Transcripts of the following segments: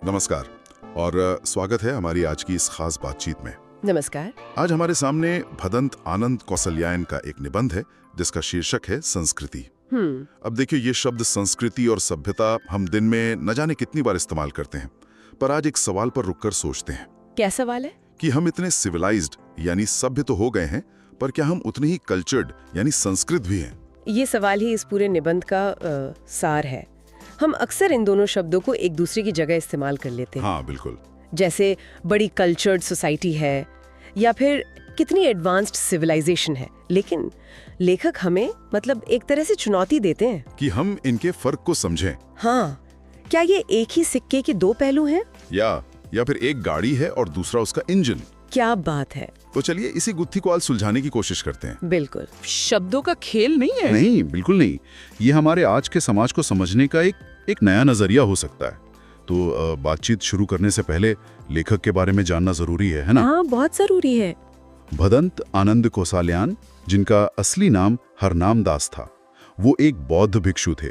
नमस्कार और स्वागत है हमारी आज की इस खास बातचीत में। नमस्कार। आज हमारे सामने भदंत आनंद कौसल्यायन का एक निबंध है जिसका शीर्षक है संस्कृति। अब देखिए, ये शब्द संस्कृति और सभ्यता हम दिन में न जाने कितनी बार इस्तेमाल करते हैं, पर आज एक सवाल पर रुककर सोचते हैं। क्या सवाल है? कि हम इतने सिविलाइज्ड यानी सभ्य तो हो गए हैं, पर क्या हम उतने ही कल्चर्ड यानी संस्कृत भी हैं? ये सवाल ही इस पूरे निबंध का सार है। हम अक्सर इन दोनों शब्दों को एक दूसरे की जगह इस्तेमाल कर लेते हैं। हाँ बिल्कुल। जैसे बड़ी कल्चर्ड सोसाइटी है या फिर कितनी एडवांस्ड सिविलाइजेशन है, लेकिन लेखक हमें एक तरह से चुनौती देते हैं कि हम इनके फर्क को समझें। हाँ, क्या ये एक ही सिक्के के दो पहलू हैं? या फिर एक गाड़ी है और दूसरा उसका इंजन। क्या बात है। तो चलिए इसी गुत्थी को आज सुलझाने की कोशिश करते हैं। बिल्कुल। शब्दों का खेल नहीं है। नहीं, बिल्कुल नहीं। ये हमारे आज के समाज को समझने का एक नया नजरिया हो सकता है। तो बातचीत शुरू करने से पहले लेखक के बारे में जानना जरूरी है ना? हाँ, बहुत जरूरी है। भदंत आनंद कौसल्यायन, जिनका असली नाम हरनाम दास था, वो एक बौद्ध भिक्षु थे।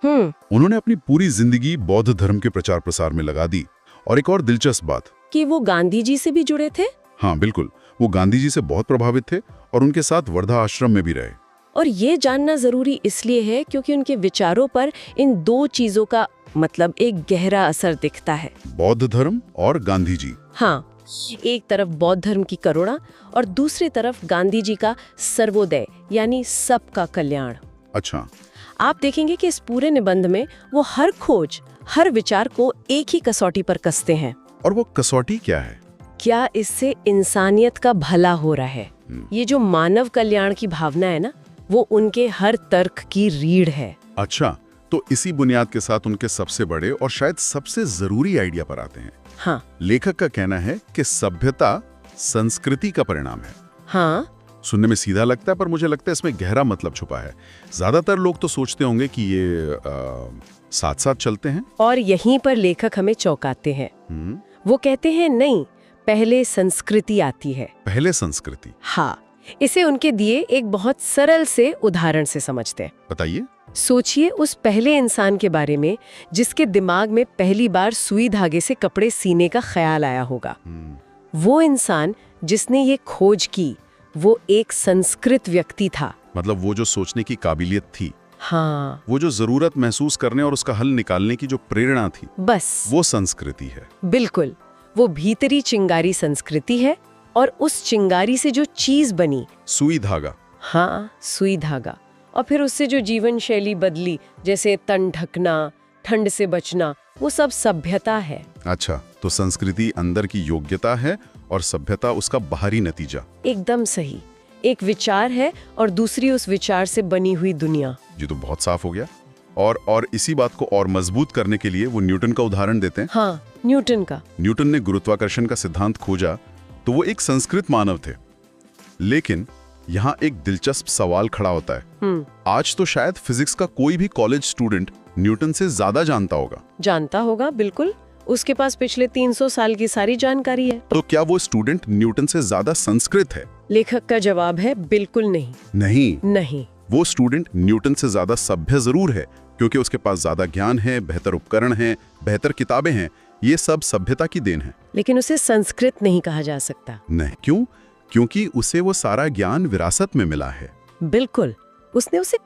उन्होंने अपनी पूरी जिंदगी बौद्ध धर्म के प्रचार प्रसार में लगा दी। और एक और दिलचस्प बात कि वो गांधी जी से भी जुड़े थे। हाँ बिल्कुल, वो गांधी जी से बहुत प्रभावित थे और उनके साथ वर्धा आश्रम में भी रहे। और ये जानना जरूरी इसलिए है क्योंकि उनके विचारों पर इन दो चीजों का एक गहरा असर दिखता है। बौद्ध धर्म और गांधी जी। हाँ, एक तरफ बौद्ध धर्म की करुणा और दूसरी तरफ गांधी जी का सर्वोदय यानी सबका कल्याण। अच्छा। आप देखेंगे कि इस पूरे निबंध में वो हर खोज, हर विचार को एक ही कसौटी पर कसते हैं। और वो कसौटी क्या है? क्या इससे इंसानियत का भला हो रहा है? ये जो मानव कल्याण की भावना है ना, वो उनके हर तर्क की रीढ़ है। अच्छा, तो इसी बुनियाद के साथ उनके सबसे बड़े और शायद सबसे जरूरी आइडिया पर आते हैं। हाँ। लेखक का कहना है कि सभ्यता संस्कृति का परिणाम है। हाँ। सुनने में सीधा लगता है, पर मुझे लगता है इसमें गहरा मतलब छुपा है। ज्यादातर लोग तो सोचते होंगे कि ये साथ साथ चलते हैं। और यहीं पर लेखक हमें चौंकाते हैं। वो कहते हैं नहीं, पहले संस्कृति आती है। पहले संस्कृति? हाँ। इसे उनके दिए एक बहुत सरल से उदाहरण से समझते हैं। बताइए। सोचिए उस पहले इंसान के बारे में जिसके दिमाग में पहली बार सुई धागे से कपड़े सीने का ख्याल आया होगा। वो इंसान जिसने ये खोज की, वो एक संस्कृत व्यक्ति था। मतलब वो जो सोचने की काबिलियत थी। हाँ। वो जो जरूरत महसूस करने और उसका हल निकालने की जो प्रेरणा थी, बस वो संस्कृति है। बिल्कुल, वो भीतरी चिंगारी संस्कृति है। और उस चिंगारी से जो चीज बनी, सुई धागा। हाँ, सुई धागा। और फिर उससे जो जीवन शैली बदली, जैसे तन ढकना, ठंड से बचना, वो सब सभ्यता है। अच्छा, तो संस्कृति अंदर की योग्यता है और सभ्यता उसका बाहरी नतीजा। एकदम सही। एक विचार है और दूसरी उस विचार से बनी हुई दुनिया। जी, तो बहुत साफ हो गया। और इसी बात को और मजबूत करने के लिए वो न्यूटन का उदाहरण देते हैं। हाँ, न्यूटन का। न्यूटन ने गुरुत्वाकर्षण का सिद्धांत खोजा तो वो एक संस्कृत मानव थे। लेकिन यहाँ एक दिलचस्प सवाल खड़ा होता है। आज तो शायद फिजिक्स का कोई भी कॉलेज स्टूडेंट न्यूटन से ज्यादा जानता होगा। बिल्कुल, उसके पास पिछले 300 साल की सारी जानकारी है। तो क्या वो स्टूडेंट न्यूटन से ज्यादा संस्कृत है? लेखक का जवाब है बिल्कुल नहीं। नहीं। वो स्टूडेंट न्यूटन से ज्यादा सभ्य जरूर है, क्योंकि उसके पास ज्यादा ज्ञान है, बेहतर उपकरण है, बेहतर किताबें हैं। ये सब सभ्यता की देन है। लेकिन उसे संस्कृत नहीं कहा जा सकता। नहीं। क्यों? क्योंकि उसे वो सारा ज्ञान विरासत में मिला है। बिल्कुल, उसने उसे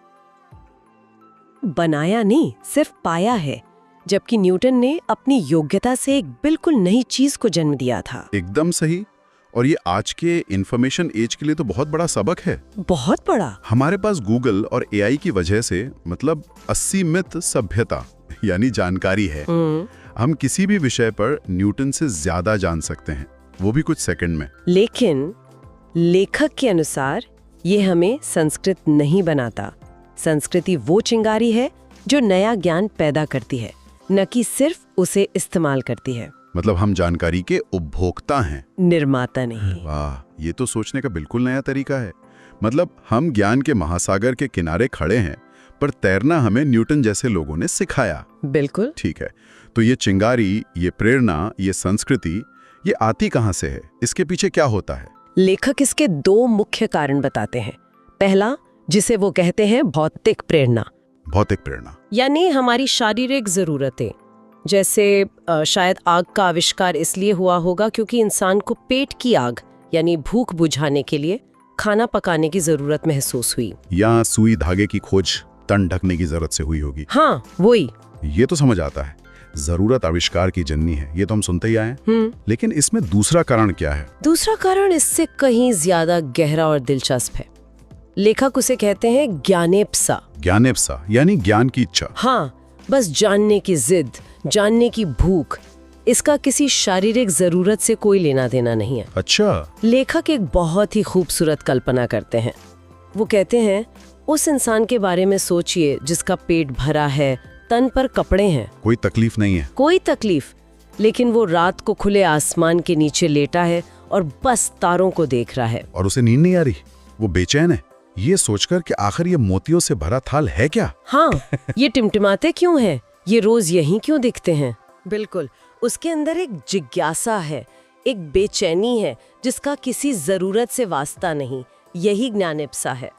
बनाया नहीं, सिर्फ पाया है। जबकि न्यूटन ने अपनी योग्यता से एक बिल्कुल नई चीज को जन्म दिया था। एकदम सही। और ये आज के इंफॉर्मेशन एज के लिए तो बहुत बड़ा सबक है। बहुत बड़ा। हमारे पास गूगल और एआई की वजह से 80 सभ्यता यानी जानकारी है। हम किसी भी विषय पर न्यूटन से ज्यादा जान सकते हैं, वो भी कुछ सेकंड में। लेकिन लेखक के अनुसार ये हमें संस्कृत नहीं बनाता। संस्कृति वो चिंगारी है जो नया ज्ञान पैदा करती है, न कि सिर्फ उसे इस्तेमाल करती है। मतलब हम जानकारी के उपभोक्ता हैं, निर्माता नहीं। वाह, ये तो सोचने का बिल्कुल नया तरीका है। मतलब हम ज्ञान के महासागर के किनारे खड़े हैं, पर तैरना हमें न्यूटन जैसे लोगों ने सिखाया। बिल्कुल ठीक है। तो ये चिंगारी, ये प्रेरणा, ये संस्कृति, ये आती कहाँ से है? इसके पीछे क्या होता है? लेखक इसके दो मुख्य कारण बताते हैं। पहला, जिसे वो कहते हैं भौतिक प्रेरणा। भौतिक प्रेरणा यानी हमारी शारीरिक जरूरतें, जैसे शायद आग का आविष्कार इसलिए हुआ होगा क्योंकि इंसान को पेट की आग यानी भूख बुझाने के लिए खाना पकाने की जरूरत महसूस हुई। या सुई धागे की खोज तन ढकने की जरूरत से हुई होगी। हाँ, वही। ये तो समझ आता है, जरूरत आविष्कार की जननी है, ये तो हम सुनते ही आए हैं। लेकिन इसमें दूसरा कारण क्या है? दूसरा कारण इससे कहीं ज्यादा गहरा और दिलचस्प है। लेखक उसे कहते हैं ज्ञानेप्सा। ज्ञानेप्सा यानी ज्ञान की इच्छा। हाँ, बस जानने की जिद, जानने की भूख। इसका किसी शारीरिक जरूरत से कोई लेना देना नहीं है। अच्छा। लेखक एक बहुत ही खूबसूरत कल्पना करते हैं। वो कहते हैं, उस इंसान के बारे में सोचिए जिसका पेट भरा है, तन पर कपड़े हैं, कोई तकलीफ नहीं है। कोई तकलीफ, लेकिन वो रात को खुले आसमान के नीचे लेटा है और बस तारों को देख रहा है। और उसे नींद नहीं आ रही, वो बेचैन है, ये सोचकर कि आखिर ये मोतियों से भरा थाल है क्या? हाँ, ये टिमटिमाते क्यों हैं? ये रोज यहीं क्यों दिखते हैं? बिल्कुल, उसके अंदर एक जिज्ञासा है, एक बेचैनी है जिसका किसी जरूरत से वास्ता नहीं। यही ज्ञानेप्सा है।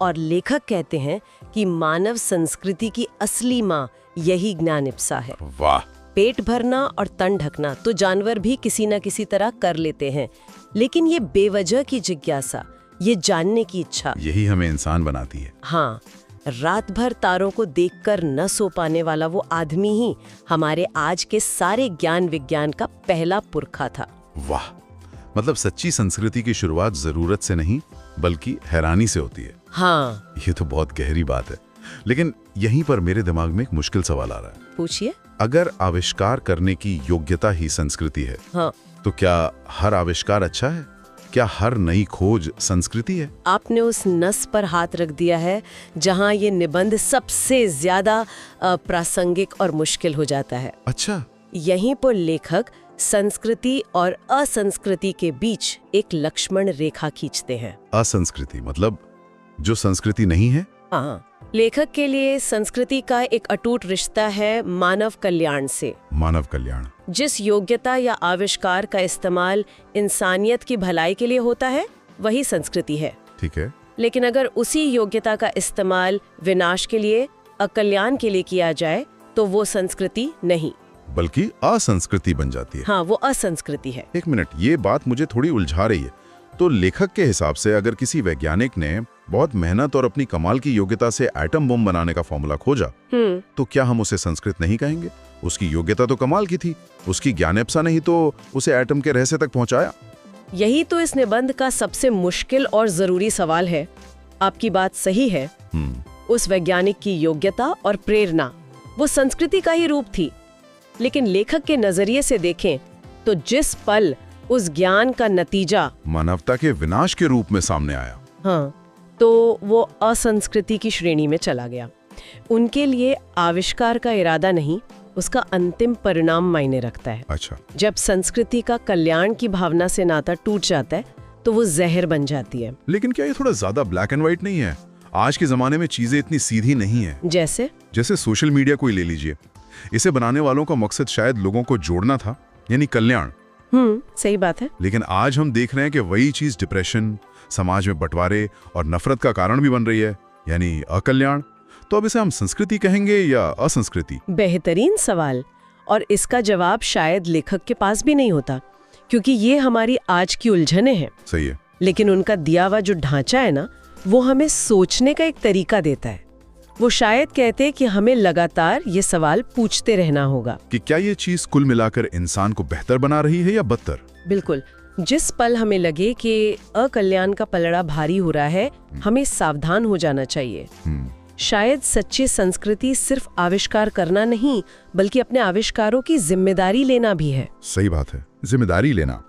और लेखक कहते हैं कि मानव संस्कृति की असली माँ यही ज्ञानेप्सा है। वाह। पेट भरना और तन ढकना तो जानवर भी किसी न किसी तरह कर लेते हैं, लेकिन ये बेवजह की जिज्ञासा, ये जानने की इच्छा, यही हमें इंसान बनाती है। हाँ, रात भर तारों को देखकर न सो पाने वाला वो आदमी ही हमारे आज के सारे ज्ञान विज्ञान का पहला पुरखा था। वाह, मतलब सच्ची संस्कृति की शुरुआत जरूरत से नहीं बल्कि हैरानी से होती है। हाँ, ये तो बहुत गहरी बात है। लेकिन यहीं पर मेरे दिमाग में एक मुश्किल सवाल आ रहा है। पूछिए। अगर आविष्कार करने की योग्यता ही संस्कृति है, हाँ, तो क्या हर आविष्कार अच्छा है? क्या हर नई खोज संस्कृति है? आपने उस नस पर हाथ रख दिया है जहां ये निबंध सबसे ज्यादा प्रासंगिक और मुश्किल हो जाता है। अच्छा। यहीं पर लेखक संस्कृति और असंस्कृति के बीच एक लक्ष्मण रेखा खींचते हैं। असंस्कृति मतलब जो संस्कृति नहीं है? हाँ, लेखक के लिए संस्कृति का एक अटूट रिश्ता है मानव कल्याण से। मानव कल्याण। जिस योग्यता या आविष्कार का इस्तेमाल इंसानियत की भलाई के लिए होता है, वही संस्कृति है। ठीक है। लेकिन अगर उसी योग्यता का इस्तेमाल विनाश के लिए, अकल्याण के लिए किया जाए, तो वो संस्कृति नहीं बल्कि असंस्कृति बन जाती है। हाँ, वो असंस्कृति है। एक मिनट, ये बात मुझे थोड़ी उलझा रही है। तो लेखक के हिसाब से अगर किसी वैज्ञानिक ने बहुत मेहनत और अपनी कमाल की योग्यता से एटम बम बनाने का फॉर्मूला खोजा, तो क्या हम उसे संस्कृत नहीं कहेंगे? उसकी योग्यता तो कमाल की थी, उसकी ज्ञानेप्सा नहीं तो उसे एटम के रहस्य तक पहुंचाया। यही तो इस निबंध का सबसे मुश्किल और जरूरी सवाल है। आपकी बात सही है। उस वैज्ञानिक की योग्यता और प्रेरणा वो संस्कृति का ही रूप थी, लेकिन लेखक के नजरिए से देखें तो जिस पल उस ज्ञान का नतीजा मानवता के विनाश के रूप में सामने आया, हाँ, तो वो असंस्कृति की श्रेणी में चला गया। उनके लिए आविष्कार का इरादा नहीं, उसका अंतिम परिणाम मायने रखता है। अच्छा। जब संस्कृति का कल्याण की भावना से नाता टूट जाता है तो वो जहर बन जाती है। लेकिन क्या ये थोड़ा ज्यादा ब्लैक एंड व्हाइट नहीं है? आज के जमाने में चीजें इतनी सीधी नहीं है। जैसे सोशल मीडिया को ही ले लीजिए। इसे बनाने वालों का मकसद शायद लोगों को जोड़ना था, यानी कल्याण। सही बात है। लेकिन आज हम देख रहे हैं कि वही चीज डिप्रेशन, समाज में बंटवारे और नफरत का कारण भी बन रही है, यानी अकल्याण। तो अब इसे हम संस्कृति कहेंगे या असंस्कृति? बेहतरीन सवाल, और इसका जवाब शायद लेखक के पास भी नहीं होता, क्योंकि ये हमारी आज की उलझने हैं। सही है। लेकिन उनका दिया हुआ जो ढांचा है ना, वो हमें सोचने का एक तरीका देता है। वो शायद कहते हैं कि हमें लगातार ये सवाल पूछते रहना होगा कि क्या ये चीज कुल मिलाकर इंसान को बेहतर बना रही है या बदतर? बिल्कुल। जिस पल हमें लगे कि अकल्याण का पलड़ा भारी हो रहा है, हमें सावधान हो जाना चाहिए। शायद सच्ची संस्कृति सिर्फ आविष्कार करना नहीं, बल्कि अपने आविष्कारों की जिम्मेदारी लेना भी है। सही बात है, जिम्मेदारी लेना।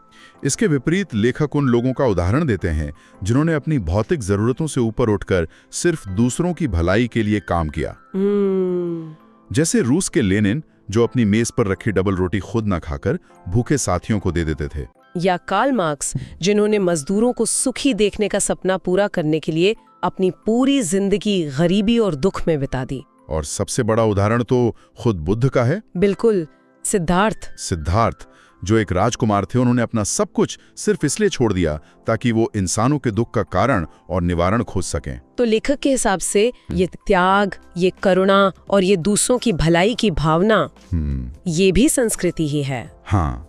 इसके विपरीत लेखक उन लोगों का उदाहरण देते हैं जिन्होंने अपनी भौतिक जरूरतों से ऊपर उठकर सिर्फ दूसरों की भलाई के लिए काम किया। जैसे रूस के लेनिन, जो अपनी मेज पर रखी डबल रोटी खुद न खाकर भूखे साथियों को दे देते थे। या कार्ल मार्क्स, जिन्होंने मजदूरों को सुखी देखने का सपना पूरा करने के लिए अपनी पूरी जिंदगी गरीबी और दुख में बिता दी। और सबसे बड़ा उदाहरण तो खुद बुद्ध का है। बिल्कुल। सिद्धार्थ जो एक राजकुमार थे, उन्होंने अपना सब कुछ सिर्फ इसलिए छोड़ दिया ताकि वो इंसानों के दुख का कारण और निवारण खोज सकें। तो लेखक के हिसाब से ये त्याग, ये करुणा और ये दूसरों की भलाई की भावना, ये भी संस्कृति ही है। हाँ,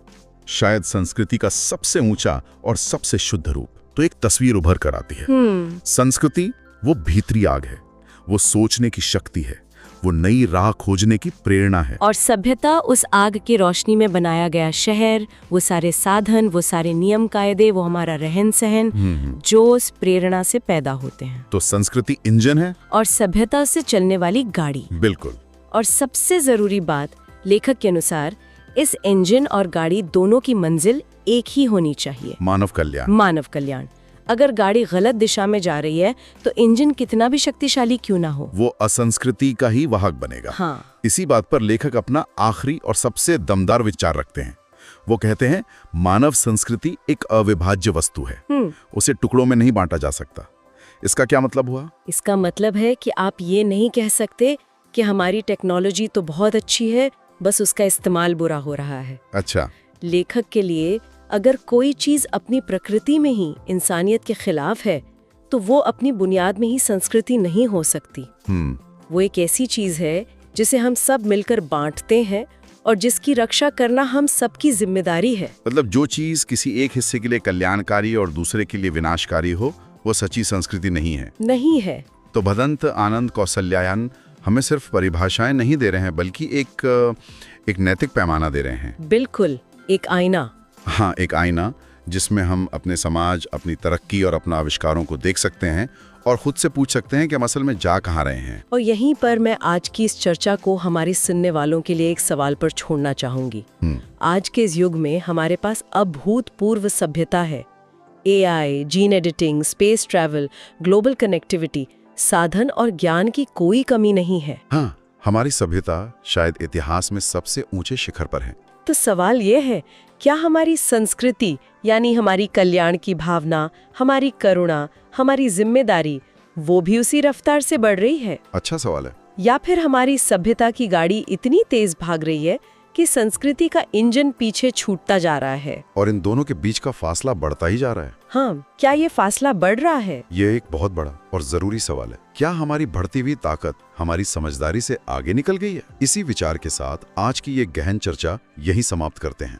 शायद संस्कृति का सबसे ऊंचा और सबसे शुद्ध रूप। तो एक तस्वीर उभर कर आती है। संस्कृति वो भीतरी आग है, वो सोचने की शक्ति है, वो नई राह खोजने की प्रेरणा है। और सभ्यता उस आग की रोशनी में बनाया गया शहर, वो सारे साधन, वो सारे नियम कायदे, वो हमारा रहन सहन जो उस प्रेरणा से पैदा होते हैं। तो संस्कृति इंजन है और सभ्यता से चलने वाली गाड़ी। बिल्कुल। और सबसे जरूरी बात, लेखक के अनुसार इस इंजन और गाड़ी दोनों की मंजिल एक ही होनी चाहिए, मानव कल्याण। मानव कल्याण। अगर गाड़ी गलत दिशा में जा रही है तो इंजन कितना भी शक्तिशाली क्यों ना हो, वो असंस्कृति का ही वाहक बनेगा। हाँ। इसी बात पर लेखक अपना आखिरी और सबसे दमदार विचार रखते हैं। वो कहते हैं, मानव संस्कृति एक अविभाज्य वस्तु है, उसे टुकड़ों में नहीं बांटा जा सकता। इसका क्या मतलब हुआ? इसका मतलब है कि आप ये नहीं कह सकते कि हमारी टेक्नोलॉजी तो बहुत अच्छी है, बस उसका इस्तेमाल बुरा हो रहा है। अच्छा। लेखक के लिए अगर कोई चीज अपनी प्रकृति में ही इंसानियत के खिलाफ है तो वो अपनी बुनियाद में ही संस्कृति नहीं हो सकती। वो एक ऐसी चीज है जिसे हम सब मिलकर बांटते हैं और जिसकी रक्षा करना हम सबकी जिम्मेदारी है। मतलब जो चीज किसी एक हिस्से के लिए कल्याणकारी और दूसरे के लिए विनाशकारी हो, वो सच्ची संस्कृति नहीं है। तो भदंत आनंद कौसल्यायन हमें सिर्फ परिभाषाएं नहीं दे रहे हैं, बल्कि एक नैतिक पैमाना दे रहे हैं। बिल्कुल, एक आईना। हाँ, एक आईना जिसमें हम अपने समाज, अपनी तरक्की और अपना आविष्कारों को देख सकते हैं और खुद से पूछ सकते हैं कि हम असल में जा कहाँ रहे हैं। और यहीं पर मैं आज की इस चर्चा को हमारे सुनने वालों के लिए एक सवाल पर छोड़ना चाहूंगी। आज के इस युग में हमारे पास अभूतपूर्व सभ्यता है। AI, gene editing, space travel, global connectivity, साधन और ज्ञान की कोई कमी नहीं है। हाँ, हमारी सभ्यता शायद इतिहास में सबसे ऊंचे शिखर पर है। तो सवाल ये है, क्या हमारी संस्कृति यानी हमारी कल्याण की भावना, हमारी करुणा, हमारी जिम्मेदारी, वो भी उसी रफ्तार से बढ़ रही है? अच्छा सवाल है। या फिर हमारी सभ्यता की गाड़ी इतनी तेज भाग रही है कि संस्कृति का इंजन पीछे छूटता जा रहा है और इन दोनों के बीच का फासला बढ़ता ही जा रहा है? हाँ, क्या ये फासला बढ़ रहा है? ये एक बहुत बड़ा और जरूरी सवाल है। क्या हमारी बढ़ती हुई ताकत हमारी समझदारी से आगे निकल गई है? इसी विचार के साथ आज की ये गहन चर्चा यहीं समाप्त करते हैं।